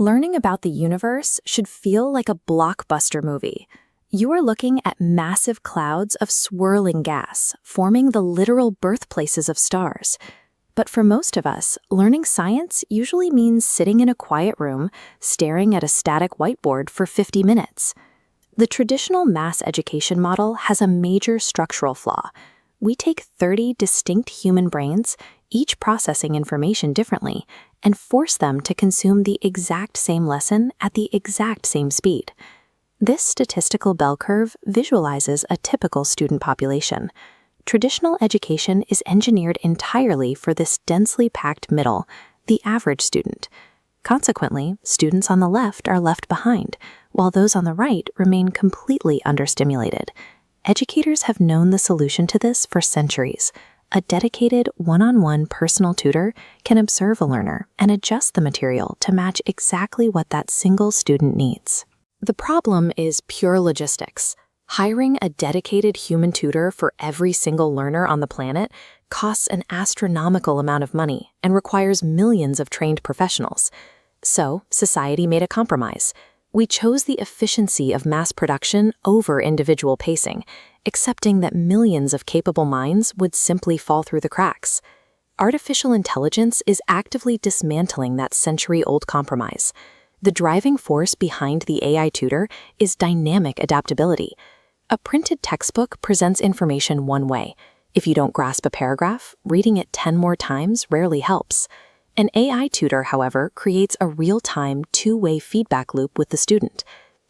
Learning about the universe should feel like a blockbuster movie. You are looking at massive clouds of swirling gas, forming the literal birthplaces of stars. But for most of us, learning science usually means sitting in a quiet room, staring at a static whiteboard for 50 minutes. The traditional mass education model has a major structural flaw. We take 30 distinct human brains, each processing information differently, and force them to consume the exact same lesson at the exact same speed. This statistical bell curve visualizes a typical student population. Traditional education is engineered entirely for this densely packed middle, the average student. Consequently, students on the left are left behind, while those on the right remain completely understimulated. Educators have known the solution to this for centuries. A dedicated one-on-one personal tutor can observe a learner and adjust the material to match exactly what that single student needs. The problem is pure logistics. Hiring a dedicated human tutor for every single learner on the planet costs an astronomical amount of money and requires millions of trained professionals. So, society made a compromise. We chose the efficiency of mass production over individual pacing, accepting that millions of capable minds would simply fall through the cracks. Artificial intelligence is actively dismantling that century-old compromise. The driving force behind the AI tutor is dynamic adaptability. A printed textbook presents information one way. If you don't grasp a paragraph, reading it 10 more times rarely helps. An AI tutor, however, creates a real-time, two-way feedback loop with the student.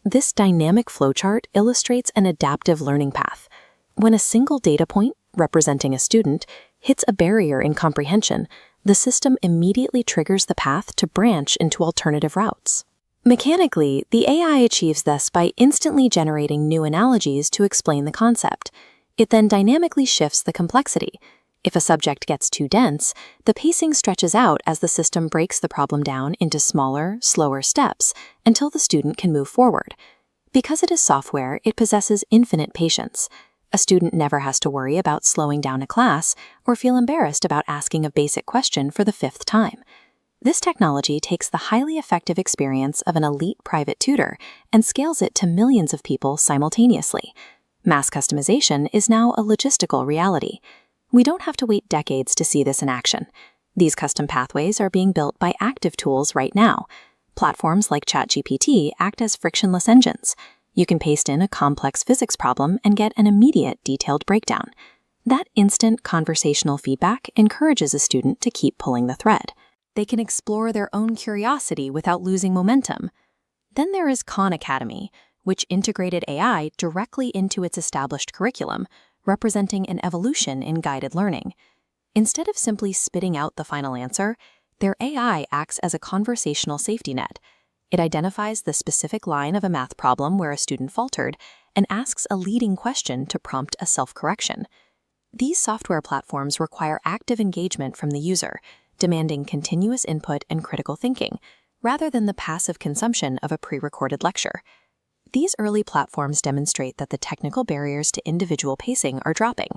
This dynamic flowchart illustrates an adaptive learning path. When a single data point, representing a student, hits a barrier in comprehension, the system immediately triggers the path to branch into alternative routes. Mechanically, the AI achieves this by instantly generating new analogies to explain the concept. It then dynamically shifts the complexity. If a subject gets too dense, the pacing stretches out as the system breaks the problem down into smaller, slower steps until the student can move forward. Because it is software, it possesses infinite patience. A student never has to worry about slowing down a class or feel embarrassed about asking a basic question for the 5th time. This technology takes the highly effective experience of an elite private tutor and scales it to millions of people simultaneously. Mass customization is now a logistical reality. We don't have to wait decades to see this in action. These custom pathways are being built by active tools right now. Platforms like ChatGPT act as frictionless engines. You can paste in a complex physics problem and get an immediate detailed breakdown. That instant conversational feedback encourages a student to keep pulling the thread. They can explore their own curiosity without losing momentum. Then there is Khan Academy, which integrated AI directly into its established curriculum, representing an evolution in guided learning. Instead of simply spitting out the final answer, their AI acts as a conversational safety net. It identifies the specific line of a math problem where a student faltered and asks a leading question to prompt a self-correction. These software platforms require active engagement from the user, demanding continuous input and critical thinking, rather than the passive consumption of a pre-recorded lecture. These early platforms demonstrate that the technical barriers to individual pacing are dropping.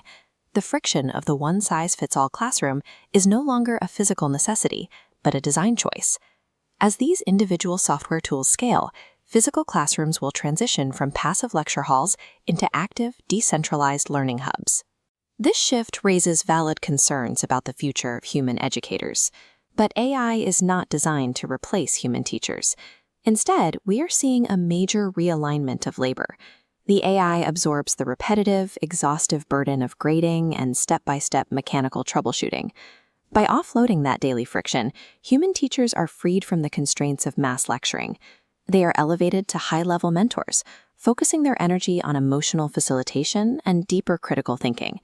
The friction of the one-size-fits-all classroom is no longer a physical necessity, but a design choice. As these individual software tools scale, physical classrooms will transition from passive lecture halls into active, decentralized learning hubs. This shift raises valid concerns about the future of human educators. But AI is not designed to replace human teachers. Instead, we are seeing a major realignment of labor. The AI absorbs the repetitive, exhaustive burden of grading and step-by-step mechanical troubleshooting. By offloading that daily friction, human teachers are freed from the constraints of mass lecturing. They are elevated to high-level mentors, focusing their energy on emotional facilitation and deeper critical thinking.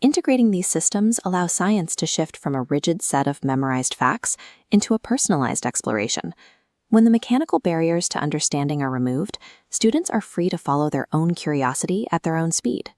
Integrating these systems allows science to shift from a rigid set of memorized facts into a personalized exploration. When the mechanical barriers to understanding are removed, students are free to follow their own curiosity at their own speed.